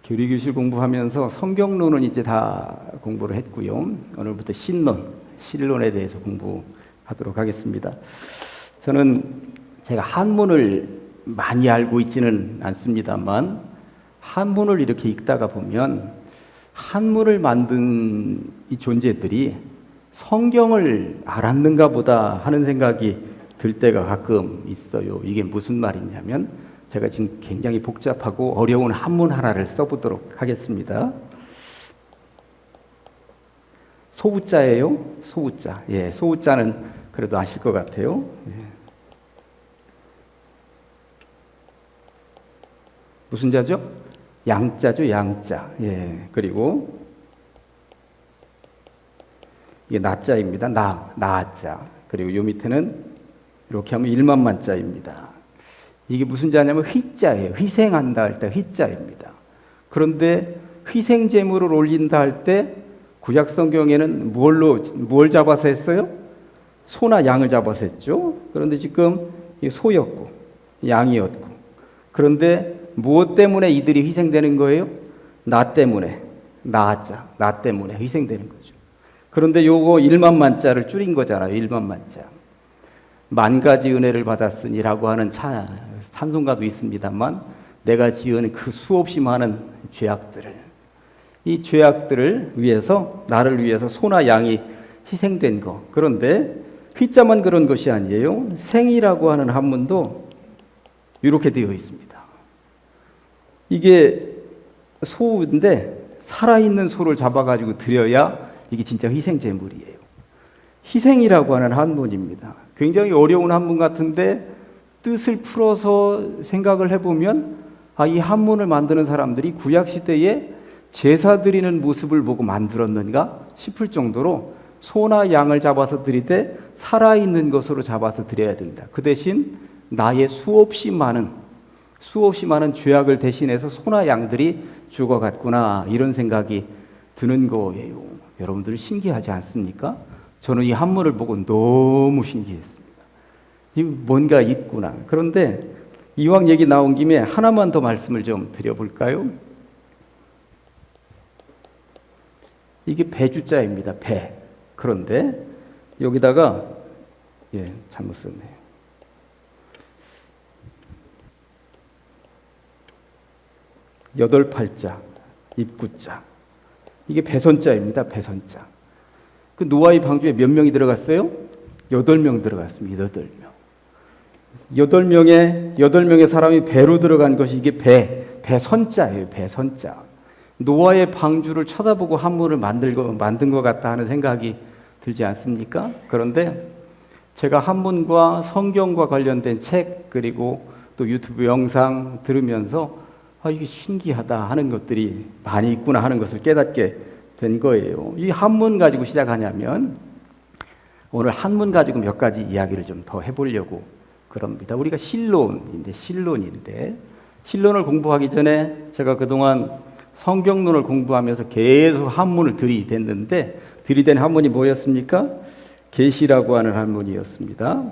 교리교실 공부하면서 성경론은 이제 다 공부를 했고요. 오늘부터 신론에 대해서 공부하도록 하겠습니다. 저는 제가 한문을 많이 알고 있지는 않습니다만 한문을 이렇게 읽다가 보면 한문을 만든 이 존재들이 성경을 알았는가 보다 하는 생각이 들 때가 가끔 있어요. 이게 무슨 말이냐면 제가 지금 굉장히 복잡하고 어려운 한문 하나를 써보도록 하겠습니다. 소우자예요. 소우자. 예, 소우자는 그래도 아실 것 같아요. 예. 무슨 자죠? 양자죠, 양자. 예, 그리고 이게 나자입니다. 나자. 그리고 요 밑에는 이렇게 하면 일만만자입니다. 이게 무슨 자냐면 휘자예요. 희생한다 할 때 휘자입니다. 그런데 희생 제물을 올린다 할 때 구약 성경에는 뭘 잡아서 했어요? 소나 양을 잡아서 했죠. 그런데 지금 소였고 양이었고, 그런데 무엇 때문에 이들이 희생되는 거예요? 나 때문에, 나 때문에 희생되는 거죠. 그런데 요거 일만만자를 줄인 거잖아요. 일만만자. 만 가지 은혜를 받았으니라고 하는 찬송가도 있습니다만, 내가 지은 그 수없이 많은 이 죄악들을 위해서, 나를 위해서 소나 양이 희생된 거. 그런데 휘자만 그런 것이 아니에요. 생이라고 하는 한문도 이렇게 되어 있습니다. 이게 소인데 살아있는 소를 잡아가지고 드려야 이게 진짜 희생 제물이에요. 희생이라고 하는 한문입니다. 굉장히 어려운 한문 같은데 뜻을 풀어서 생각을 해보면 이 한문을 만드는 사람들이 구약시대에 제사 드리는 모습을 보고 만들었는가 싶을 정도로 소나 양을 잡아서 드리되 살아있는 것으로 잡아서 드려야 된다. 그 대신 나의 수없이 많은 죄악을 대신해서 소나 양들이 죽어갔구나, 이런 생각이 드는 거예요. 여러분들 신기하지 않습니까? 저는 이 한문을 보고 너무 신기했습니다. 이 뭔가 있구나. 그런데 이왕 얘기 나온 김에 하나만 더 말씀을 좀 드려볼까요? 이게 배주자입니다. 배. 그런데 여기다가 잘못 썼네요. 여덟 팔자, 입구자. 이게 배선자입니다. 배선자. 그 노아의 방주에 몇 명이 들어갔어요? 8명 들어갔습니다. 8명의 사람이 배로 들어간 것이 이게 배선자예요. 배선자. 노아의 방주를 쳐다보고 한문을 만든 것 같다 하는 생각이 들지 않습니까? 그런데 제가 한문과 성경과 관련된 책, 그리고 또 유튜브 영상 들으면서 이게 신기하다 하는 것들이 많이 있구나 하는 것을 깨닫게 된 거예요. 이 한문 가지고 시작하냐면 오늘 한문 가지고 몇 가지 이야기를 좀 더 해보려고 그럽니다. 우리가 신론인데 신론을 공부하기 전에 제가 그동안 성경론을 공부하면서 계속 한문을 들이댄 한문이 뭐였습니까? 계시라고 하는 한문이었습니다.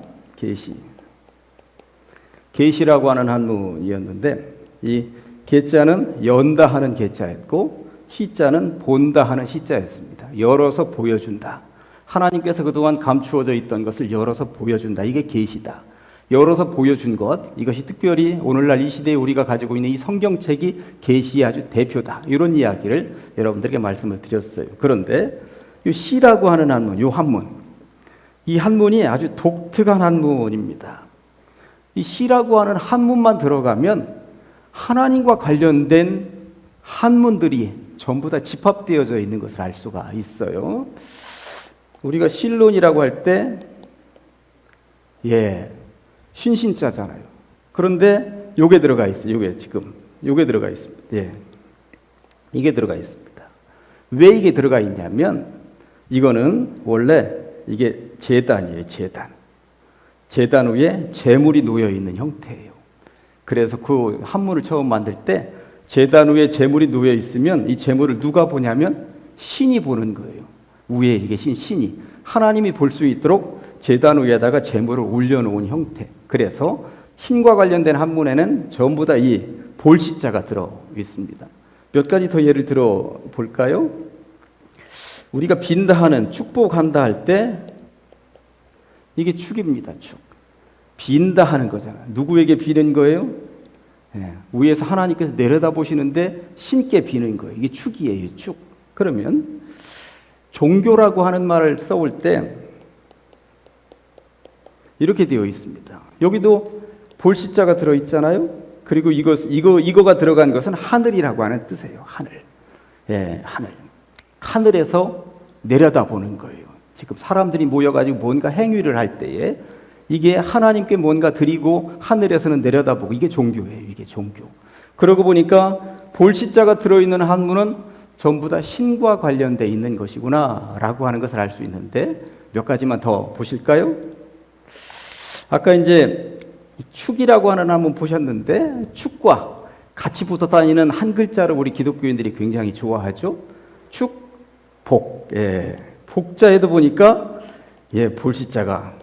계시라고 하는 한문이었는데, 이 계자는 연다 하는 계자였고 시자는 본다 하는 시자였습니다. 열어서 보여준다. 하나님께서 그동안 감추어져 있던 것을 열어서 보여준다. 이게 계시다. 열어서 보여준 것, 이것이 특별히 오늘날 이 시대에 우리가 가지고 있는 이 성경책이 계시의 아주 대표다. 이런 이야기를 여러분들에게 말씀을 드렸어요. 그런데 이 시라고 하는 한문, 이 한문이 아주 독특한 한문입니다. 이 시라고 하는 한문만 들어가면 하나님과 관련된 한문들이 전부 다 집합되어져 있는 것을 알 수가 있어요. 우리가 신론이라고 할 때 신신자잖아요. 그런데 요게 들어가 있어요. 요게 들어가 있습니다. 이게 들어가 있습니다. 왜 이게 들어가 있냐면 이거는 원래 이게 제단이에요. 제단 위에 제물이 놓여 있는 형태예요. 그래서 그 한문을 처음 만들 때 제단 위에 제물이 놓여 있으면 이 제물을 누가 보냐면 신이 보는 거예요. 위에 계신 신이, 하나님이 볼 수 있도록 제단 위에다가 제물을 올려놓은 형태. 그래서 신과 관련된 한문에는 전부 다 이 볼시자가 들어 있습니다. 몇 가지 더 예를 들어 볼까요? 우리가 빈다 하는, 축복한다 할 때 이게 축입니다. 축. 빈다 하는 거잖아요. 누구에게 비는 거예요? 위에서 하나님께서 내려다보시는데 신께 비는 거예요. 이게 축이에요. 축. 그러면 종교라고 하는 말을 써올 때 이렇게 되어 있습니다. 여기도 볼시자가 들어있잖아요. 그리고 이거가 들어간 것은 하늘이라고 하는 뜻이에요. 하늘. 하늘. 하늘에서 내려다보는 거예요. 지금 사람들이 모여가지고 뭔가 행위를 할 때에 이게 하나님께 뭔가 드리고 하늘에서는 내려다보고, 이게 종교예요. 이게 종교. 그러고 보니까 볼시자가 들어있는 한문은 전부 다 신과 관련되어 있는 것이구나 라고 하는 것을 알 수 있는데, 몇 가지만 더 보실까요? 아까 이제 축이라고 하는 한문 보셨는데, 축과 같이 붙어 다니는 한 글자를 우리 기독교인들이 굉장히 좋아하죠. 축, 복. 복자에도 보니까 볼시자가,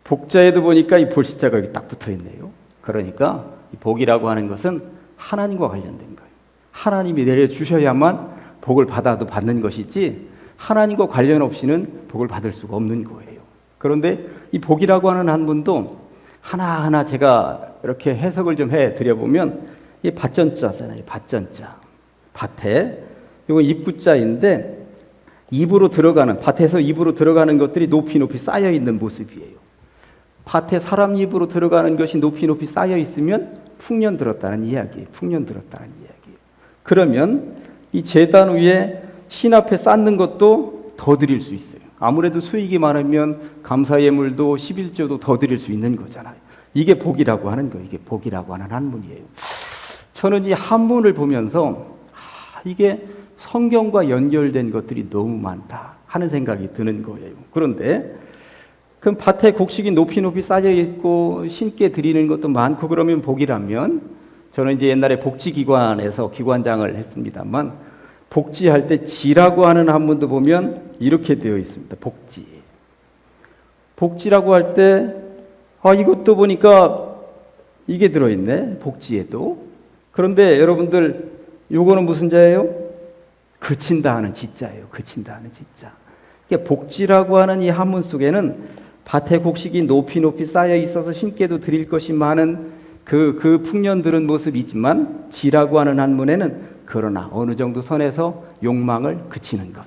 복자에도 보니까 이 볼시자가 여기 딱 붙어 있네요. 그러니까 이 복이라고 하는 것은 하나님과 관련된 거예요. 하나님이 내려주셔야만 복을 받아도 받는 것이지 하나님과 관련 없이는 복을 받을 수가 없는 거예요. 그런데 이 복이라고 하는 한문도 하나하나 제가 이렇게 해석을 좀 해드려보면, 이 밭전자잖아요. 밭전자. 밭에, 이건 입구자인데 입으로 들어가는, 밭에서 입으로 들어가는 것들이 높이 높이 쌓여 있는 모습이에요. 밭에 사람 입으로 들어가는 것이 높이 높이 쌓여 있으면 풍년 들었다는 이야기예요. 풍년 들었다는 이야기예요. 그러면 이 제단 위에 신 앞에 쌓는 것도 더 드릴 수 있어요. 아무래도 수익이 많으면 감사 예물도 11조도 더 드릴 수 있는 거잖아요. 이게 복이라고 하는 거예요. 이게 복이라고 하는 한문이에요. 저는 이 한문을 보면서 이게 성경과 연결된 것들이 너무 많다 하는 생각이 드는 거예요. 그런데 그럼 밭에 곡식이 높이 높이 쌓여 있고 신께 드리는 것도 많고 그러면 복이라면, 저는 이제 옛날에 복지기관에서 기관장을 했습니다만, 복지할 때 지라고 하는 한문도 보면 이렇게 되어 있습니다. 복지. 복지라고 할 때 이것도 보니까 이게 들어있네. 복지에도. 그런데 여러분들, 요거는 무슨 자예요? 그친다 하는 지자예요. 그친다 하는 지자. 그러니까 복지라고 하는 이 한문 속에는 밭에 곡식이 높이 높이 쌓여 있어서 신께도 드릴 것이 많은 그 풍년 들은 모습이지만, 지라고 하는 한문에는 그러나 어느 정도 선에서 욕망을 그치는 것,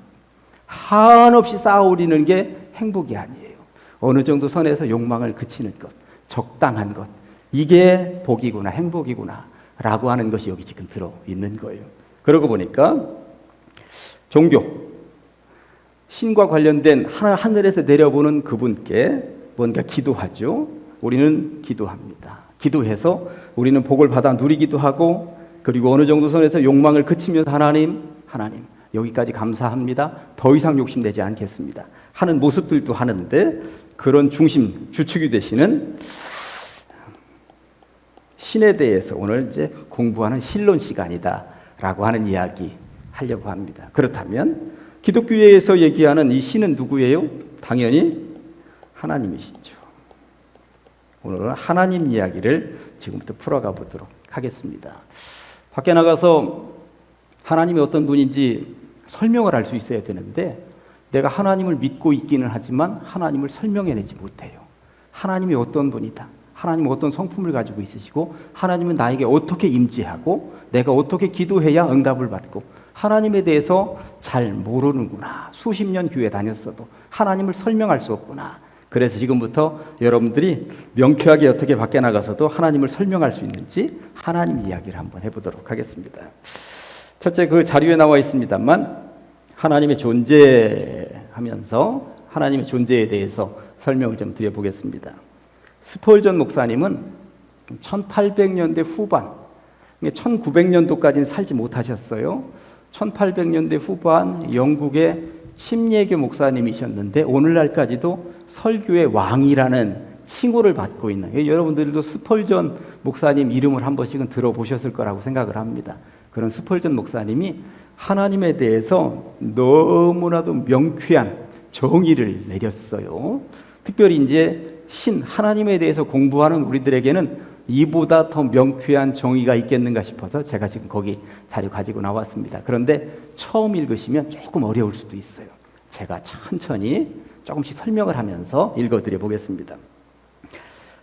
한없이 쌓아 올리는 게 행복이 아니에요. 어느 정도 선에서 욕망을 그치는 것, 적당한 것, 이게 복이구나, 행복이구나 라고 하는 것이 여기 지금 들어있는 거예요. 그러고 보니까 종교, 신과 관련된 하늘에서 내려보는 그분께 뭔가 기도하죠. 우리는 기도합니다. 기도해서 우리는 복을 받아 누리기도 하고, 그리고 어느 정도 선에서 욕망을 그치면서 하나님 여기까지 감사합니다, 더 이상 욕심내지 않겠습니다 하는 모습들도 하는데, 그런 주축이 되시는 신에 대해서 오늘 이제 공부하는 신론 시간이다라고 하는 이야기 하려고 합니다. 그렇다면 기독교에서 얘기하는 이 신은 누구예요? 당연히 하나님이시죠. 오늘은 하나님 이야기를 지금부터 풀어가 보도록 하겠습니다. 밖에 나가서 하나님이 어떤 분인지 설명을 할 수 있어야 되는데, 내가 하나님을 믿고 있기는 하지만 하나님을 설명해내지 못해요. 하나님이 어떤 분이다, 하나님은 어떤 성품을 가지고 있으시고, 하나님은 나에게 어떻게 임재하고 내가 어떻게 기도해야 응답을 받고, 하나님에 대해서 잘 모르는구나. 수십 년 교회 다녔어도 하나님을 설명할 수 없구나. 그래서 지금부터 여러분들이 명쾌하게 어떻게 밖에 나가서도 하나님을 설명할 수 있는지 하나님 이야기를 한번 해보도록 하겠습니다. 첫째, 그 자료에 나와 있습니다만, 하나님의 존재하면서 하나님의 존재에 대해서 설명을 좀 드려보겠습니다. 스펄전 목사님은 1800년대 후반, 1900년도까지는 살지 못하셨어요. 1800년대 후반 영국의 침례교 목사님이셨는데, 오늘날까지도 설교의 왕이라는 칭호를 받고 있는, 여러분들도 스펄전 목사님 이름을 한 번씩은 들어보셨을 거라고 생각을 합니다. 그런 스펄전 목사님이 하나님에 대해서 너무나도 명쾌한 정의를 내렸어요. 특별히 이제 하나님에 대해서 공부하는 우리들에게는 이보다 더 명쾌한 정의가 있겠는가 싶어서 제가 지금 거기 자료 가지고 나왔습니다. 그런데 처음 읽으시면 조금 어려울 수도 있어요. 제가 천천히 조금씩 설명을 하면서 읽어드려 보겠습니다.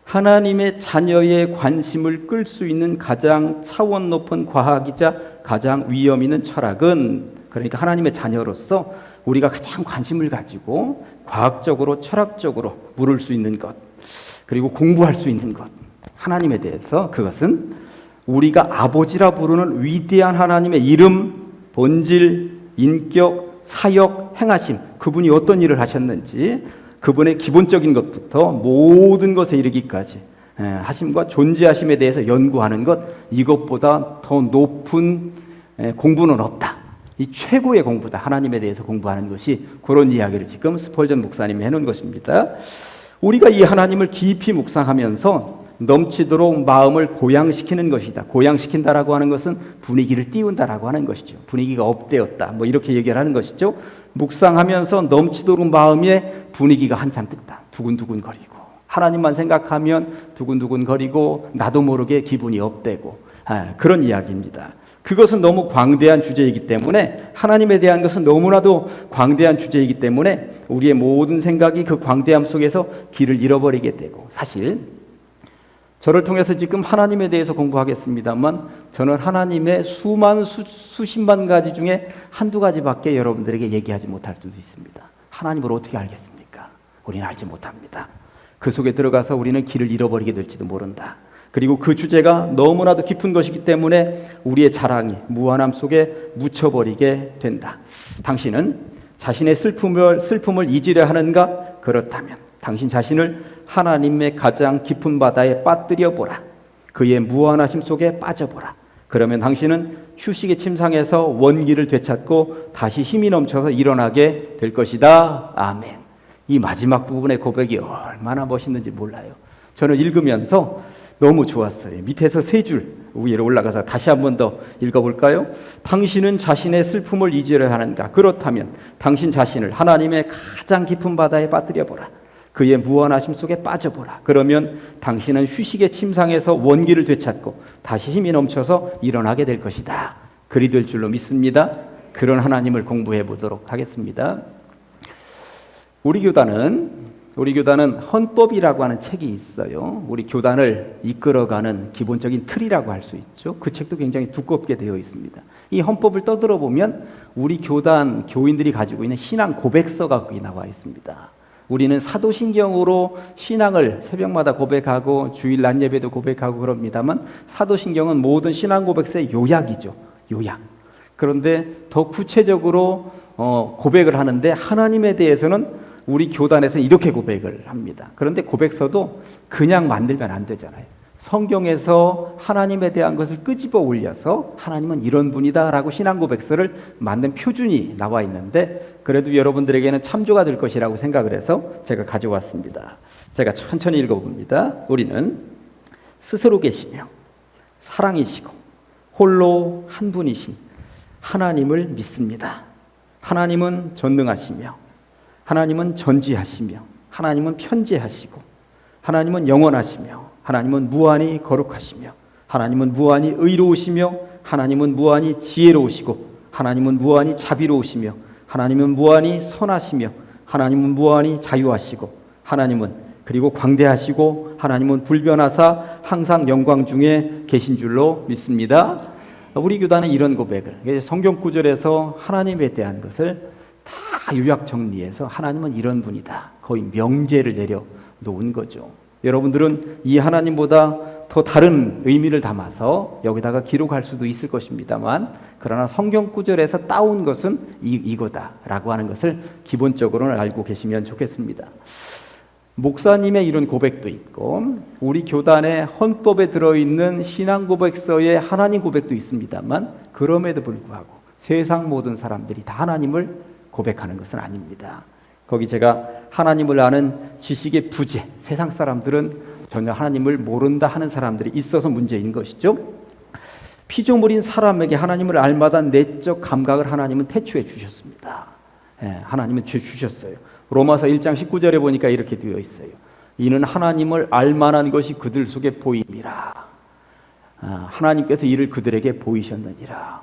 하나님의 자녀의 관심을 끌 수 있는 가장 차원 높은 과학이자 가장 위험 있는 철학은, 그러니까 하나님의 자녀로서 우리가 가장 관심을 가지고 과학적으로 철학적으로 물을 수 있는 것, 그리고 공부할 수 있는 것, 하나님에 대해서, 그것은 우리가 아버지라 부르는 위대한 하나님의 이름, 본질, 인격, 사역, 행하심, 그분이 어떤 일을 하셨는지, 그분의 기본적인 것부터 모든 것에 이르기까지 하심과 존재하심에 대해서 연구하는 것, 이것보다 더 높은 공부는 없다. 이 최고의 공부다. 하나님에 대해서 공부하는 것이, 그런 이야기를 지금 스펄전 목사님이 해놓은 것입니다. 우리가 이 하나님을 깊이 묵상하면서 넘치도록 마음을 고양시키는 것이다. 고양시킨다라고 하는 것은 분위기를 띄운다라고 하는 것이죠. 분위기가 업되었다, 뭐 이렇게 얘기를 하는 것이죠. 묵상하면서 넘치도록 마음의 분위기가 한참 뜬다. 두근두근거리고, 하나님만 생각하면 두근두근거리고, 나도 모르게 기분이 업되고, 그런 이야기입니다. 그것은 너무 광대한 주제이기 때문에, 하나님에 대한 것은 너무나도 광대한 주제이기 때문에 우리의 모든 생각이 그 광대함 속에서 길을 잃어버리게 되고, 사실 저를 통해서 지금 하나님에 대해서 공부하겠습니다만, 저는 하나님의 수십만 가지 중에 한두 가지밖에 여러분들에게 얘기하지 못할 수도 있습니다. 하나님을 어떻게 알겠습니까? 우리는 알지 못합니다. 그 속에 들어가서 우리는 길을 잃어버리게 될지도 모른다. 그리고 그 주제가 너무나도 깊은 것이기 때문에 우리의 자랑이 무한함 속에 묻혀버리게 된다. 당신은 자신의 슬픔을 잊으려 하는가? 그렇다면 당신 자신을 하나님의 가장 깊은 바다에 빠뜨려 보라. 그의 무한하심 속에 빠져보라. 그러면 당신은 휴식의 침상에서 원기를 되찾고 다시 힘이 넘쳐서 일어나게 될 것이다. 아멘. 이 마지막 부분의 고백이 얼마나 멋있는지 몰라요. 저는 읽으면서 너무 좋았어요. 밑에서 세 줄 위로 올라가서 다시 한 번 더 읽어볼까요? 당신은 자신의 슬픔을 잊으려 하는가? 그렇다면 당신 자신을 하나님의 가장 깊은 바다에 빠뜨려 보라. 그의 무한하심 속에 빠져보라. 그러면 당신은 휴식의 침상에서 원기를 되찾고 다시 힘이 넘쳐서 일어나게 될 것이다. 그리 될 줄로 믿습니다. 그런 하나님을 공부해 보도록 하겠습니다. 우리 교단은 헌법이라고 하는 책이 있어요. 우리 교단을 이끌어가는 기본적인 틀이라고 할 수 있죠. 그 책도 굉장히 두껍게 되어 있습니다. 이 헌법을 떠들어 보면 우리 교단 교인들이 가지고 있는 신앙 고백서가 거기 나와 있습니다. 우리는 사도신경으로 신앙을 새벽마다 고백하고 주일 낮 예배도 고백하고 그럽니다만, 사도신경은 모든 신앙 고백서의 요약이죠. 요약. 그런데 더 구체적으로 고백을 하는데, 하나님에 대해서는 우리 교단에서 이렇게 고백을 합니다. 그런데 고백서도 그냥 만들면 안 되잖아요. 성경에서 하나님에 대한 것을 끄집어 올려서 하나님은 이런 분이다 라고 신앙 고백서를 만든 표준이 나와 있는데, 그래도 여러분들에게는 참조가 될 것이라고 생각을 해서 제가 가져왔습니다. 제가 천천히 읽어봅니다. 우리는 스스로 계시며 사랑이시고 홀로 한 분이신 하나님을 믿습니다. 하나님은 전능하시며 하나님은 전지하시며 하나님은 편재하시고 하나님은 영원하시며 하나님은 무한히 거룩하시며 하나님은 무한히 의로우시며 하나님은 무한히 지혜로우시고 하나님은 무한히 자비로우시며 하나님은 무한히 선하시며 하나님은 무한히 자유하시고 하나님은 그리고 광대하시고 하나님은 불변하사 항상 영광 중에 계신 줄로 믿습니다. 우리 교단은 이런 고백을, 성경 구절에서 하나님에 대한 것을 다 요약 정리해서 하나님은 이런 분이다, 거의 명제를 내려놓은 거죠. 여러분들은 이 하나님보다 더 다른 의미를 담아서 여기다가 기록할 수도 있을 것입니다만, 그러나 성경 구절에서 따온 것은 이거다라고 하는 것을 기본적으로는 알고 계시면 좋겠습니다. 목사님의 이런 고백도 있고 우리 교단의 헌법에 들어있는 신앙 고백서의 하나님 고백도 있습니다만, 그럼에도 불구하고 세상 모든 사람들이 다 하나님을 고백하는 것은 아닙니다. 거기 제가 하나님을 아는 지식의 부재, 세상 사람들은 전혀 하나님을 모른다 하는 사람들이 있어서 문제인 것이죠. 피조물인 사람에게 하나님을 알만한 내적 감각을 하나님은 태초에 주셨습니다. 하나님은 주셨어요. 로마서 1장 19절에 보니까 이렇게 되어 있어요. 이는 하나님을 알만한 것이 그들 속에 보임이라. 하나님께서 이를 그들에게 보이셨느니라.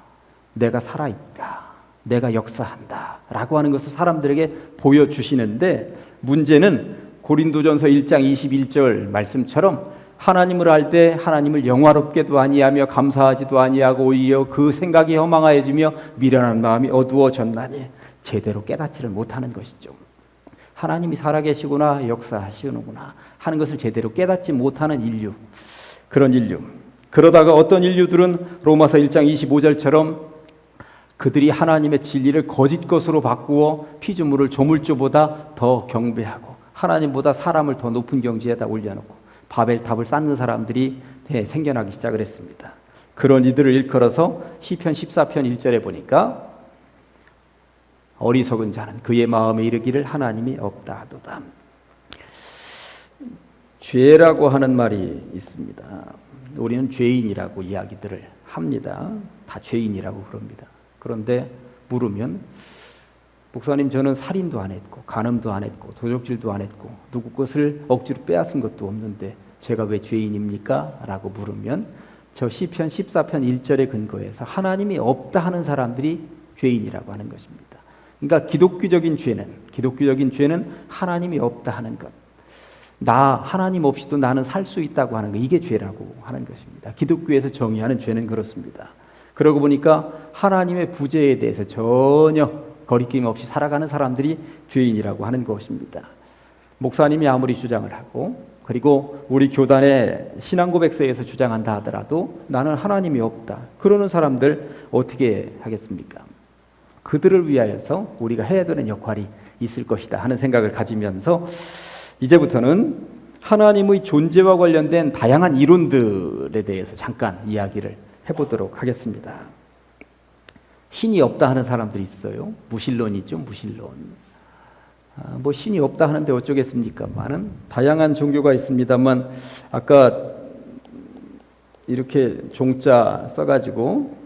내가 살아있다, 내가 역사한다 라고 하는 것을 사람들에게 보여주시는데, 문제는 고린도전서 1장 21절 말씀처럼 하나님을 알 때 하나님을 영화롭게도 아니하며 감사하지도 아니하고 오히려 그 생각이 허망하여지며 미련한 마음이 어두워졌나니 제대로 깨닫지를 못하는 것이죠. 하나님이 살아계시구나, 역사하시는구나 하는 것을 제대로 깨닫지 못하는 인류, 그런 인류. 그러다가 어떤 인류들은 로마서 1장 25절처럼 그들이 하나님의 진리를 거짓 것으로 바꾸어 피조물을 조물주보다 더 경배하고 하나님보다 사람을 더 높은 경지에다 올려놓고 바벨탑을 쌓는 사람들이 생겨나기 시작을 했습니다. 그런 이들을 일컬어서 시편 14편 1절에 보니까 어리석은 자는 그의 마음에 이르기를 하나님이 없다 하도다. 죄라고 하는 말이 있습니다. 우리는 죄인이라고 이야기들을 합니다. 다 죄인이라고 그럽니다. 그런데 물으면, 목사님 저는 살인도 안 했고 간음도 안 했고 도적질도 안 했고 누구 것을 억지로 빼앗은 것도 없는데 제가 왜 죄인입니까? 라고 물으면 저 시편 14편 1절에 근거해서 하나님이 없다 하는 사람들이 죄인이라고 하는 것입니다. 그러니까 기독교적인 죄는 하나님이 없다 하는 것, 하나님 없이도 나는 살 수 있다고 하는 것, 이게 죄라고 하는 것입니다. 기독교에서 정의하는 죄는 그렇습니다. 그러고 보니까 하나님의 부재에 대해서 전혀 거리낌 없이 살아가는 사람들이 죄인이라고 하는 것입니다. 목사님이 아무리 주장을 하고, 그리고 우리 교단의 신앙고백서에서 주장한다 하더라도 나는 하나님이 없다 그러는 사람들 어떻게 하겠습니까? 그들을 위하여서 우리가 해야 되는 역할이 있을 것이다 하는 생각을 가지면서 이제부터는 하나님의 존재와 관련된 다양한 이론들에 대해서 잠깐 이야기를 해보도록 하겠습니다. 신이 없다 하는 사람들이 있어요. 무신론이죠, 무신론. 신이 없다 하는데 어쩌겠습니까만은 다양한 종교가 있습니다만, 아까 이렇게 종자 써가지고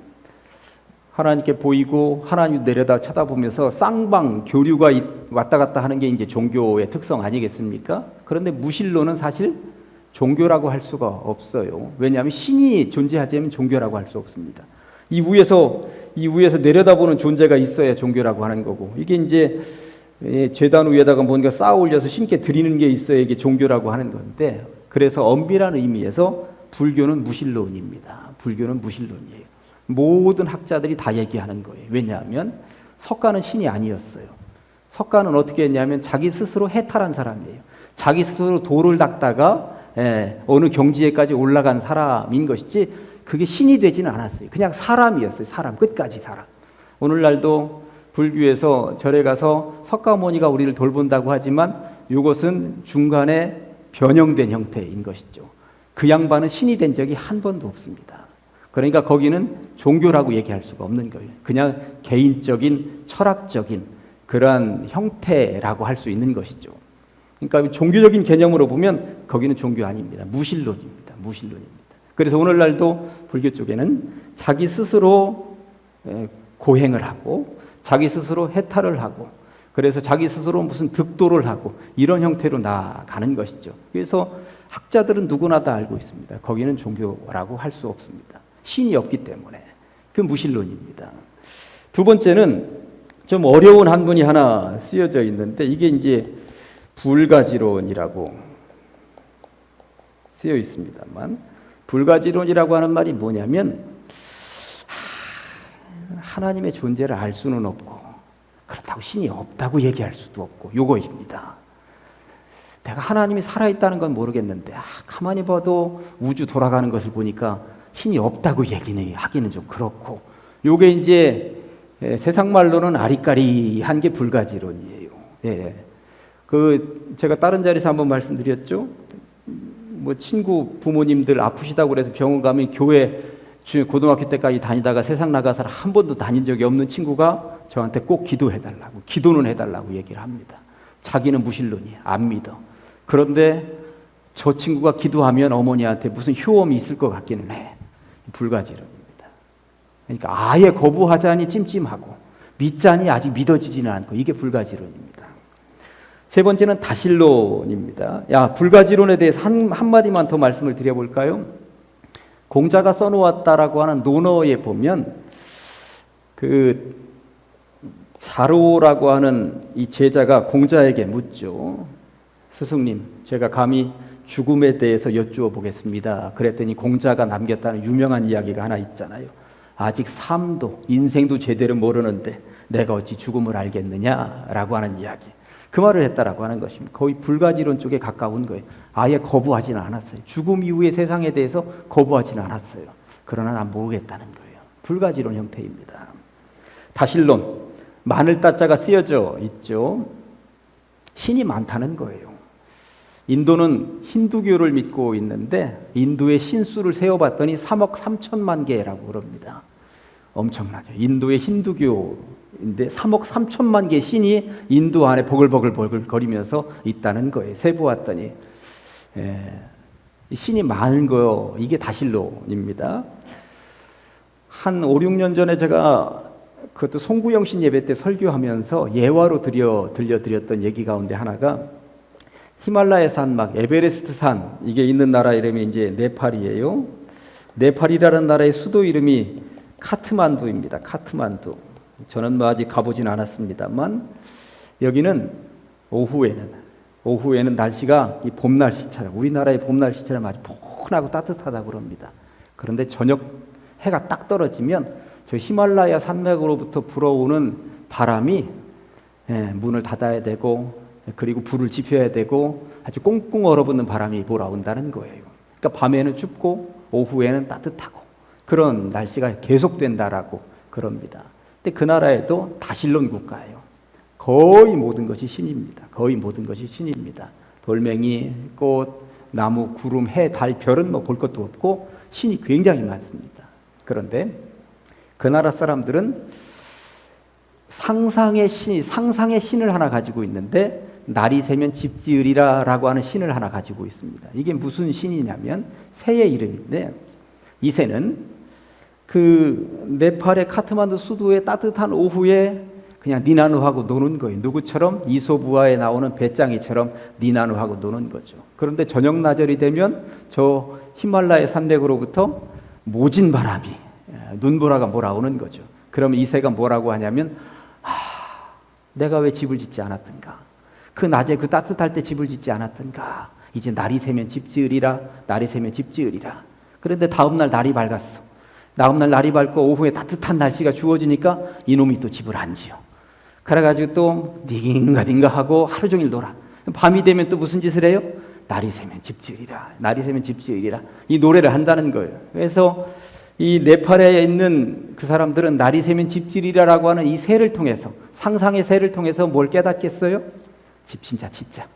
하나님께 보이고 하나님 내려다 쳐다보면서 쌍방 교류가 왔다 갔다 하는 게 이제 종교의 특성 아니겠습니까? 그런데 무신론은 사실 종교라고 할 수가 없어요. 왜냐하면 신이 존재하자면 종교라고 할 수 없습니다. 이 위에서 내려다보는 존재가 있어야 종교라고 하는 거고, 이게 이제 제단 위에다가 뭔가 쌓아 올려서 신께 드리는 게 있어야 이게 종교라고 하는 건데, 그래서 엄밀한 의미에서 불교는 무신론입니다. 불교는 무신론이에요. 모든 학자들이 다 얘기하는 거예요. 왜냐하면 석가는 신이 아니었어요. 석가는 어떻게 했냐면 자기 스스로 해탈한 사람이에요. 자기 스스로 돌을 닦다가 어느 경지에까지 올라간 사람인 것이지 그게 신이 되지는 않았어요. 그냥 사람이었어요. 사람, 끝까지 사람. 오늘날도 불교에서 절에 가서 석가모니가 우리를 돌본다고 하지만 이것은 중간에 변형된 형태인 것이죠. 그 양반은 신이 된 적이 한 번도 없습니다. 그러니까 거기는 종교라고 얘기할 수가 없는 거예요. 그냥 개인적인 철학적인 그러한 형태라고 할 수 있는 것이죠. 그러니까 종교적인 개념으로 보면 거기는 종교 아닙니다. 무신론입니다. 무신론입니다. 그래서 오늘날도 불교 쪽에는 자기 스스로 고행을 하고 자기 스스로 해탈을 하고, 그래서 자기 스스로 무슨 득도를 하고 이런 형태로 나아가는 것이죠. 그래서 학자들은 누구나 다 알고 있습니다. 거기는 종교라고 할 수 없습니다. 신이 없기 때문에. 그 무신론입니다. 두 번째는 좀 어려운 한문이 하나 쓰여져 있는데, 이게 이제 불가지론이라고 쓰여 있습니다만, 불가지론이라고 하는 말이 뭐냐면 하나님의 존재를 알 수는 없고 그렇다고 신이 없다고 얘기할 수도 없고, 요거입니다. 내가 하나님이 살아있다는 건 모르겠는데 가만히 봐도 우주 돌아가는 것을 보니까 신이 없다고 얘기는 하기는 좀 그렇고, 요게 이제 세상 말로는 아리까리한 게 불가지론이에요. 제가 다른 자리에서 한번 말씀드렸죠. 친구 부모님들 아프시다고 그래서 병원 가면 교회 고등학교 때까지 다니다가 세상 나가서 한 번도 다닌 적이 없는 친구가 저한테 꼭 기도해달라고, 기도는 해달라고 얘기를 합니다. 자기는 무신론이에요. 안 믿어. 그런데 저 친구가 기도하면 어머니한테 무슨 효험이 있을 것 같기는 해. 불가지론입니다. 그러니까 아예 거부하자니 찜찜하고 믿자니 아직 믿어지지는 않고, 이게 불가지론입니다. 세 번째는 다실론입니다. 불가지론에 대해서 한마디만 더 말씀을 드려볼까요? 공자가 써놓았다라고 하는 논어에 보면 그 자로라고 하는 이 제자가 공자에게 묻죠. 스승님, 제가 감히 죽음에 대해서 여쭈어 보겠습니다. 그랬더니 공자가 남겼다는 유명한 이야기가 하나 있잖아요. 아직 삶도 인생도 제대로 모르는데 내가 어찌 죽음을 알겠느냐라고 하는 이야기. 그 말을 했다라고 하는 것입니다. 거의 불가지론 쪽에 가까운 거예요. 아예 거부하지는 않았어요. 죽음 이후의 세상에 대해서 거부하지는 않았어요. 그러나 난 모르겠다는 거예요. 불가지론 형태입니다. 다실론, 마늘 따자가 쓰여져 있죠. 신이 많다는 거예요. 인도는 힌두교를 믿고 있는데 인도의 신수를 세어봤더니 3억 3천만 개라고 그럽니다. 엄청나죠. 인도의 힌두교인데 3억 3천만 개의 신이 인도 안에 버글버글 거리면서 있다는 거예요. 세보았더니 신이 많은 거, 이게 다실론입니다. 한 5, 6년 전에 제가 그것도 송구영신 예배 때 설교하면서 예화로 들려드렸던 얘기 가운데 하나가 히말라야 산막, 에베레스트 산, 이게 있는 나라 이름이 이제 네팔이에요. 네팔이라는 나라의 수도 이름이 카트만두입니다. 카트만두. 저는 뭐 아직 가보진 않았습니다만 여기는 오후에는 날씨가 이 봄 날씨처럼, 우리나라의 봄 날씨처럼 아주 포근하고 따뜻하다고 그럽니다. 그런데 저녁 해가 딱 떨어지면 저 히말라야 산맥으로부터 불어오는 바람이 문을 닫아야 되고 그리고 불을 지펴야 되고 아주 꽁꽁 얼어붙는 바람이 몰아온다는 거예요. 그러니까 밤에는 춥고 오후에는 따뜻하고 그런 날씨가 계속된다라고 그럽니다. 근데 그 나라에도 다실론 국가예요. 거의 모든 것이 신입니다. 거의 모든 것이 신입니다. 돌멩이, 꽃, 나무, 구름, 해, 달, 별은 뭐 볼 것도 없고 신이 굉장히 많습니다. 그런데 그 나라 사람들은 상상의 신을 하나 가지고 있는데 날이 새면 집 지으리라라고 하는 신을 하나 가지고 있습니다. 이게 무슨 신이냐면 새의 이름인데 이 새는 그 네팔의 카트만두 수도의 따뜻한 오후에 그냥 니나누하고 노는 거예요. 누구처럼? 이솝우화에 나오는 배짱이처럼 니나누하고 노는 거죠. 그런데 저녁 나절이 되면 저 히말라야 산맥으로부터 모진 바람이, 눈보라가 몰아오는 거죠. 그러면 이 새가 뭐라고 하냐면 내가 왜 집을 짓지 않았던가? 그 낮에 그 따뜻할 때 집을 짓지 않았던가? 이제 날이 새면 집 지으리라. 날이 새면 집 지으리라. 그런데 다음날 날이 밝았어. 다음날 날이 밝고 오후에 따뜻한 날씨가 주어지니까 이놈이 또 집을 안 지어. 그래가지고 또 딩가딩가 하고 하루 종일 놀아. 밤이 되면 또 무슨 짓을 해요? 날이 새면 집 지으리라. 날이 새면 집 지으리라. 이 노래를 한다는 거예요. 그래서 이 네팔에 있는 그 사람들은 날이 새면 집 지으리라라고 하는 이 새를 통해서, 상상의 새를 통해서 뭘 깨닫겠어요? 집 진짜 짓자.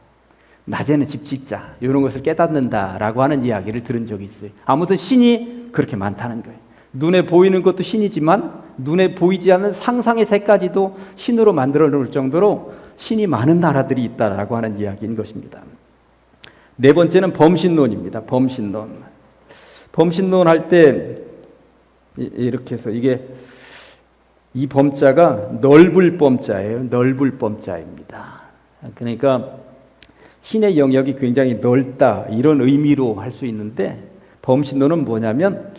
낮에는 집 짓자. 이런 것을 깨닫는다라고 하는 이야기를 들은 적이 있어요. 아무튼 신이 그렇게 많다는 거예요. 눈에 보이는 것도 신이지만 눈에 보이지 않는 상상의 새까지도 신으로 만들어 놓을 정도로 신이 많은 나라들이 있다라고 하는 이야기인 것입니다. 네 번째는 범신론입니다. 범신론 할 때 이렇게 해서 이게 이 범자가 넓을 범자예요. 넓을 범자입니다. 그러니까 신의 영역이 굉장히 넓다 이런 의미로 할 수 있는데 범신론은 뭐냐면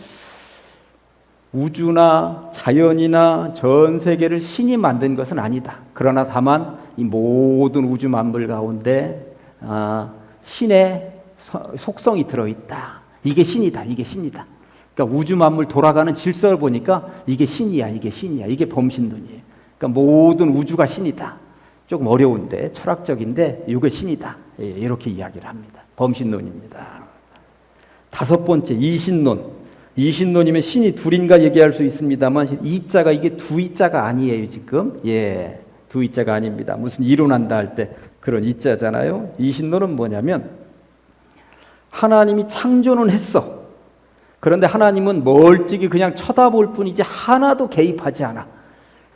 우주나 자연이나 전 세계를 신이 만든 것은 아니다. 그러나 다만 이 모든 우주 만물 가운데 신의 속성이 들어있다. 이게 신이다. 이게 신이다. 그러니까 우주 만물 돌아가는 질서를 보니까 이게 신이야. 이게 신이야. 이게 범신론이에요. 그러니까 모든 우주가 신이다. 조금 어려운데 철학적인데 이게 신이다. 이렇게 이야기를 합니다. 범신론입니다. 다섯 번째 이신론. 이신론이면 신이 둘인가 얘기할 수 있습니다만 이자가 이게 두 이자가 아니에요 지금. 두 이자가 아닙니다. 무슨 이론한다 할 때 그런 이자잖아요. 이신론은 뭐냐면 하나님이 창조는 했어. 그런데 하나님은 멀찍이 그냥 쳐다볼 뿐이지 하나도 개입하지 않아.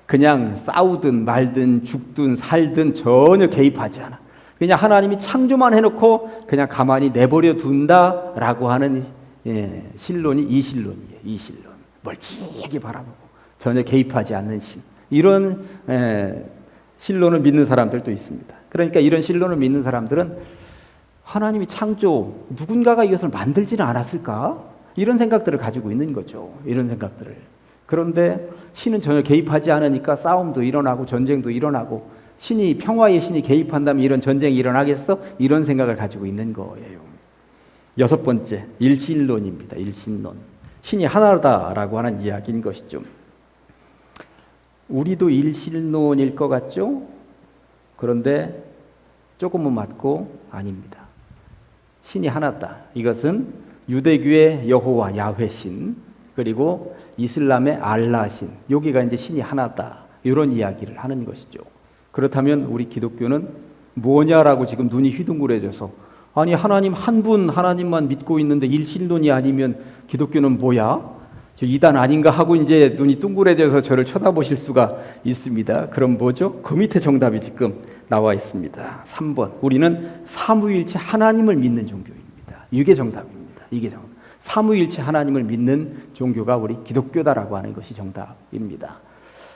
그냥 싸우든 말든 죽든 살든 전혀 개입하지 않아. 그냥 하나님이 창조만 해놓고 그냥 가만히 내버려 둔다라고 하는 신론이 이신론이에요. 이신론. 멀찍이 바라보고 전혀 개입하지 않는 신. 이런 신론을 믿는 사람들도 있습니다. 그러니까 이런 신론을 믿는 사람들은 하나님이 창조, 누군가가 이것을 만들지는 않았을까? 이런 생각들을 가지고 있는 거죠. 이런 생각들을. 그런데 신은 전혀 개입하지 않으니까 싸움도 일어나고 전쟁도 일어나고, 평화의 신이 개입한다면 이런 전쟁이 일어나겠어? 이런 생각을 가지고 있는 거예요. 여섯 번째, 일신론입니다. 일신론. 신이 하나다라고 하는 이야기인 것이죠. 우리도 일신론일 것 같죠? 그런데 조금은 맞고 아닙니다. 신이 하나다. 이것은 유대교의 여호와 야훼신, 그리고 이슬람의 알라신, 여기가 이제 신이 하나다, 이런 이야기를 하는 것이죠. 그렇다면 우리 기독교는 뭐냐라고 지금 눈이 휘둥그레져서, 아니 하나님 한 분 하나님만 믿고 있는데 일신론이 아니면 기독교는 뭐야? 이단 아닌가 하고 이제 눈이 둥그레져서 저를 쳐다보실 수가 있습니다. 그럼 뭐죠? 그 밑에 정답이 지금 나와 있습니다. 3번. 우리는 삼위일체 하나님을 믿는 종교입니다. 이게 정답입니다. 이게 정답. 삼위일체 하나님을 믿는 종교가 우리 기독교다라고 하는 것이 정답입니다.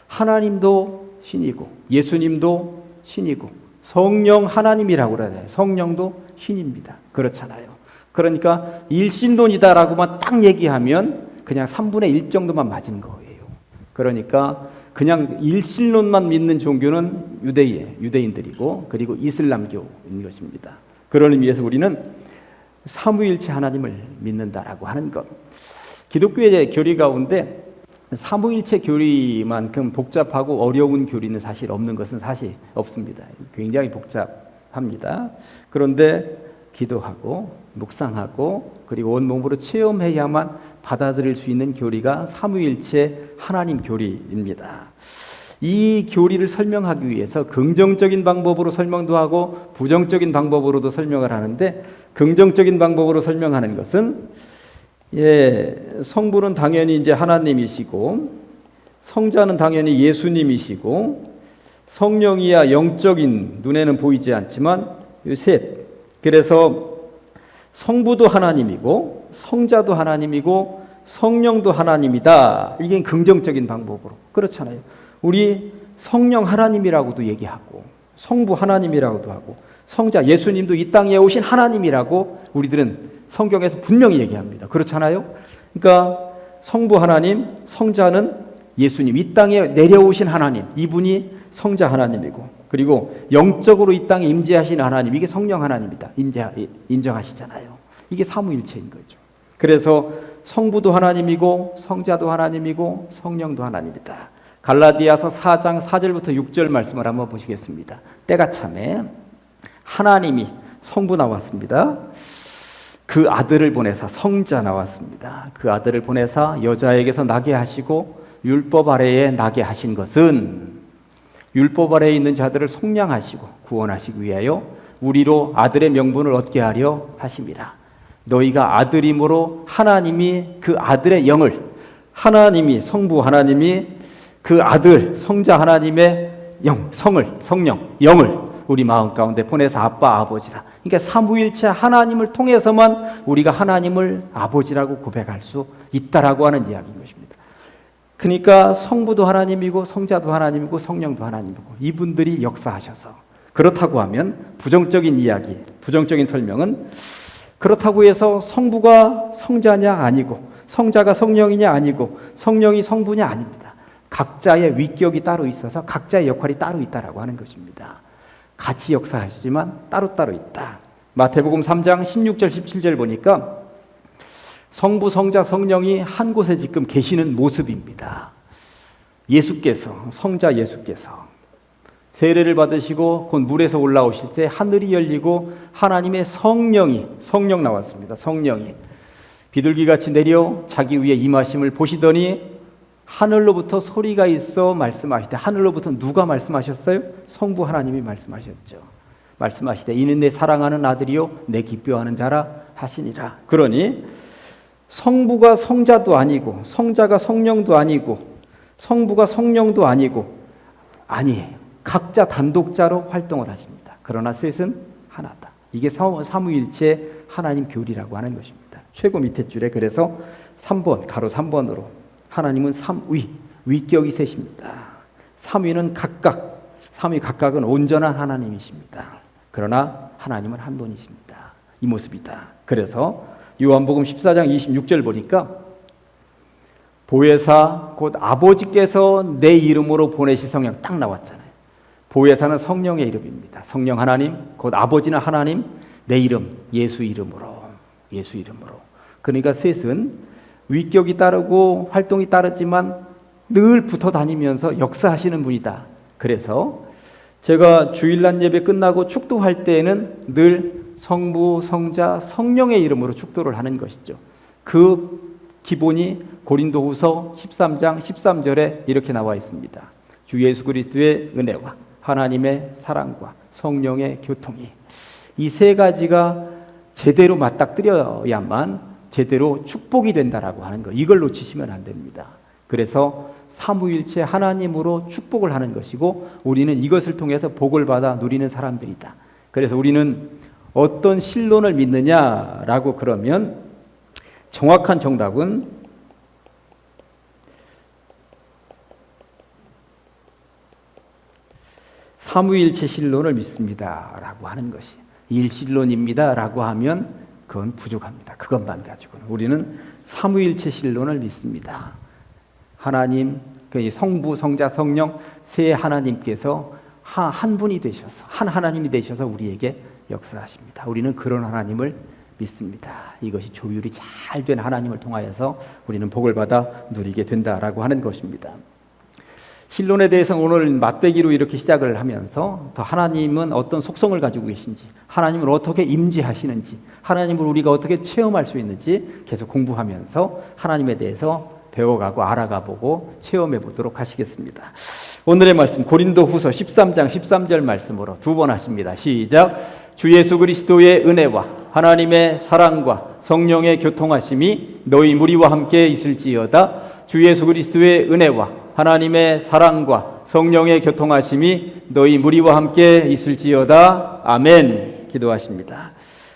하나님도 신이고 예수님도 신이고 성령 하나님이라고 그러잖아요. 성령도 신입니다. 그렇잖아요. 그러니까 일신론이다라고만 딱 얘기하면 그냥 3분의 1 정도만 맞은 거예요. 그러니까 그냥 일신론만 믿는 종교는 유대인들이고, 그리고 이슬람교인 것입니다. 그런 의미에서 우리는 삼위일체 하나님을 믿는다라고 하는 것. 기독교의 교리 가운데 삼위일체 교리만큼 복잡하고 어려운 교리는 사실 없는 것은 사실 없습니다. 굉장히 복잡합니다. 그런데 기도하고 묵상하고 그리고 온몸으로 체험해야만 받아들일 수 있는 교리가 삼위일체 하나님 교리입니다. 이 교리를 설명하기 위해서 긍정적인 방법으로 설명도 하고 부정적인 방법으로도 설명을 하는데, 긍정적인 방법으로 설명하는 것은 성부는 당연히 이제 하나님이시고, 성자는 당연히 예수님이시고, 성령이야 영적인 눈에는 보이지 않지만 셋. 그래서 성부도 하나님이고 성자도 하나님이고 성령도 하나님이다. 이게 긍정적인 방법으로. 그렇잖아요. 우리 성령 하나님이라고도 얘기하고 성부 하나님이라고도 하고 성자 예수님도 이 땅에 오신 하나님이라고 우리들은 성경에서 분명히 얘기합니다. 그렇잖아요. 그러니까 성부 하나님, 성자는 예수님, 이 땅에 내려오신 하나님, 이분이 성자 하나님이고, 그리고 영적으로 이 땅에 임재하신 하나님, 이게 성령 하나님이다. 인정하시잖아요. 이게 삼위일체인 거죠. 그래서 성부도 하나님이고 성자도 하나님이고 성령도 하나님이다. 갈라디아서 4장 4절부터 6절 말씀을 한번 보시겠습니다. 때가 참에 하나님이, 성부 나왔습니다. 그 아들을 보내사, 성자 나왔습니다. 그 아들을 보내사 여자에게서 나게 하시고 율법 아래에 나게 하신 것은 율법 아래에 있는 자들을 속량하시고 구원하시기 위하여 우리로 아들의 명분을 얻게 하려 하심이라. 너희가 아들임으로 하나님이 그 아들의 영을, 하나님이, 성부 하나님이 그 아들, 성자 하나님의 영, 성령, 영을 우리 마음 가운데 보내서 아빠, 아버지라. 그러니까 삼위일체 하나님을 통해서만 우리가 하나님을 아버지라고 고백할 수 있다라고 하는 이야기인 것입니다. 그러니까 성부도 하나님이고 성자도 하나님이고 성령도 하나님이고 이분들이 역사하셔서, 그렇다고 하면 부정적인 이야기, 부정적인 설명은 그렇다고 해서 성부가 성자냐 아니고 성자가 성령이냐 아니고 성령이 성부냐 아닙니다. 각자의 위격이 따로 있어서 각자의 역할이 따로 있다라고 하는 것입니다. 같이 역사하시지만 따로따로 있다. 마태복음 3장 16절 17절 보니까 성부, 성자, 성령이 한 곳에 지금 계시는 모습입니다. 예수께서, 성자 예수께서 세례를 받으시고 곧 물에서 올라오실 때 하늘이 열리고 하나님의 성령 나왔습니다. 성령이 비둘기같이 내려 자기 위에 임하심을 보시더니 하늘로부터 소리가 있어 말씀하시되, 하늘로부터 누가 말씀하셨어요? 성부 하나님이 말씀하셨죠. 말씀하시되 이는 내 사랑하는 아들이요 내 기뻐하는 자라 하시니라. 그러니 성부가 성자도 아니고 성자가 성령도 아니고 성부가 성령도 아니에요. 각자 단독자로 활동을 하십니다. 그러나 셋은 하나다. 이게 삼위일체 하나님 교리라고 하는 것입니다. 최고 밑에 줄에 그래서 3번, 가로 3번으로 하나님은 삼위, 위격이 셋입니다. 삼위는 각각 삼위 각각은 온전한 하나님이십니다. 그러나 하나님은 한 분이십니다. 이 모습이다. 그래서 요한복음 14장 26절 보니까 보혜사 곧 아버지께서 내 이름으로 보내실 성령 딱 나왔잖아요. 보혜사는 성령의 이름입니다. 성령 하나님 곧 아버지는 하나님, 내 이름 예수 이름으로. 그러니까 셋은 위격이 따르고 활동이 따르지만 늘 붙어 다니면서 역사하시는 분이다. 그래서 제가 주일날 예배 끝나고 축도할 때에는 늘 성부, 성자, 성령의 이름으로 축도를 하는 것이죠. 그 기본이 고린도후서 13장 13절에 이렇게 나와 있습니다. 주 예수 그리스도의 은혜와 하나님의 사랑과 성령의 교통이, 이 세 가지가 제대로 맞닥뜨려야만 제대로 축복이 된다라고 하는 거, 이걸 놓치시면 안 됩니다. 그래서 삼위일체 하나님으로 축복을 하는 것이고 우리는 이것을 통해서 복을 받아 누리는 사람들이다. 그래서 우리는 어떤 신론을 믿느냐라고 그러면 정확한 정답은 삼위일체 신론을 믿습니다라고 하는 것이, 일신론입니다라고 하면 그건 부족합니다. 그것만 가지고는 우리는 삼위일체 신론을 믿습니다. 하나님, 그 성부, 성자, 성령 세 하나님께서 한 분이 되셔서, 한 하나님이 되셔서 우리에게 역사하십니다. 우리는 그런 하나님을 믿습니다. 이것이 조율이 잘 된 하나님을 통하여서 우리는 복을 받아 누리게 된다라고 하는 것입니다. 신론에 대해서 오늘 맛배기로 이렇게 시작을 하면서 더 하나님은 어떤 속성을 가지고 계신지, 하나님을 어떻게 임재하시는지, 하나님을 우리가 어떻게 체험할 수 있는지 계속 공부하면서 하나님에 대해서 배워가고 알아가보고 체험해 보도록 하시겠습니다. 오늘의 말씀 고린도후서 13장 13절 말씀으로 두 번 하십니다. 시작. 주 예수 그리스도의 은혜와 하나님의 사랑과 성령의 교통하심이 너희 무리와 함께 있을지어다. 주 예수 그리스도의 은혜와 하나님의 사랑과 성령의 교통하심이 너희 무리와 함께 있을지어다. 아멘. 기도하십니다.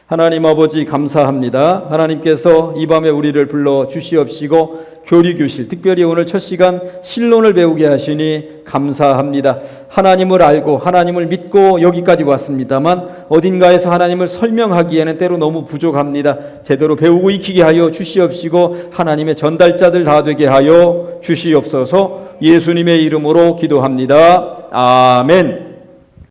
하나님 아버지 감사합니다. 하나님께서 이 밤에 우리를 불러 주시옵시고 교리교실, 특별히 오늘 첫 시간 신론을 배우게 하시니 감사합니다. 하나님을 알고 하나님을 믿고 여기까지 왔습니다만 어딘가에서 하나님을 설명하기에는 때로 너무 부족합니다. 제대로 배우고 익히게 하여 주시옵시고 하나님의 전달자들 다 되게 하여 주시옵소서. 예수님의 이름으로 기도합니다. 아멘.